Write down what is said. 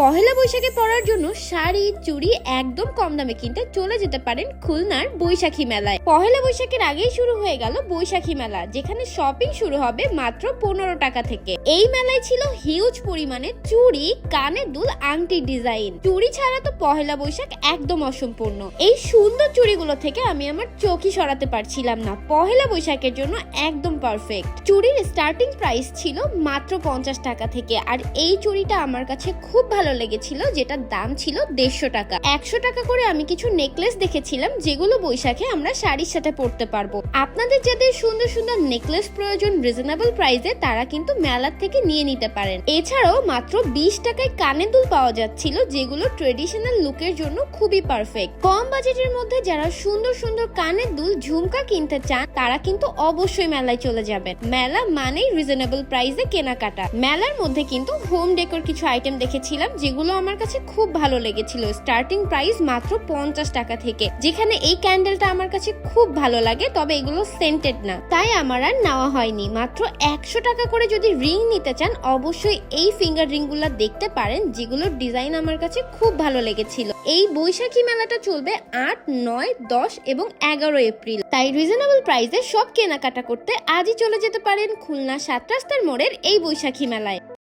পহেলা বৈশাখে পরার জন্য শাড়ি চুড়ি একদম কম দামে কিনতে চলে যেতে পারেন খুলনার বৈশাখী মেলায়। পহেলা বৈশাখের আগেই শুরু হয়ে গেল বৈশাখী মেলা, যেখানে শপিং শুরু হবে মাত্র 15 টাকা থেকে। এই মেলায় ছিল হিউজ পরিমাণে চুড়ি, কানের দুল, আংটির ডিজাইন। চুড়ি ছাড়া তো পহেলা বৈশাখ একদম অসম্পূর্ণ। এই সুন্দর চুড়িগুলো থেকে আমি আমার চোখই সরাতে পারছিলাম না। পহেলা বৈশাখের জন্য একদম পারফেক্ট। চুড়ির স্টার্টিং প্রাইস ছিল মাত্র 50 টাকা থেকে, আর এই চুড়িটা আমার কাছে খুব ভালো লেগেছিল, যেটার দাম ছিল 150 টাকা। 100 টাকা করে আমি কিছু নেকলেস দেখেছিলাম, যেগুলো বৈশাখে আমরা শাড়ির সাথে পরতে পারবো। আপনাদের যাদের সুন্দর সুন্দর নেকলেস প্রয়োজন রিজনেবল প্রাইসে, তারা কিন্তু মেলার থেকে নিয়ে নিতে পারেন। এছাড়াও মাত্র 20 টাকায় কানের দুল পাওয়া যাচ্ছিল, যেগুলো ট্রেডিশনাল লুকের জন্য খুবই পারফেক্ট। কম বাজেটের মধ্যে যারা সুন্দর সুন্দর কানের দুল, ঝুমকা কিনতে চান, তারা কিন্তু অবশ্যই মেলায় চলে যাবেন। মেলা মানেই রিজনেবল প্রাইসে কেনাকাটা। মেলার মধ্যে কিন্তু হোম ডেকোর কিছু আইটেম দেখেছিলাম, যেগুলো আমার কাছে খুব ভালো লেগেছিল। স্টার্টিং প্রাইস মাত্র 50 টাকা থেকে, যেখানে এই ক্যান্ডেলটা আমার কাছে খুব ভালো লাগে, তবে এগুলো সেন্টেড না, তাই আমার আর নেওয়া হয়নি। মাত্র 100 টাকা করে যদি রিং নিতে চান, অবশ্যই এই ফিঙ্গার রিং গুলা দেখতে পারেন, যেগুলোর ডিজাইন আমার কাছে খুব ভালো লেগেছিল। এই বৈশাখী মেলাটা চলবে 8, 9, 10 এবং 11 এপ্রিল, তাই রিজনেবল প্রাইসে সব কেনাকাটা করতে আজই চলে যেতে পারেন খুলনা 7 রাস্তার মোড়ের এই বৈশাখী মেলায়।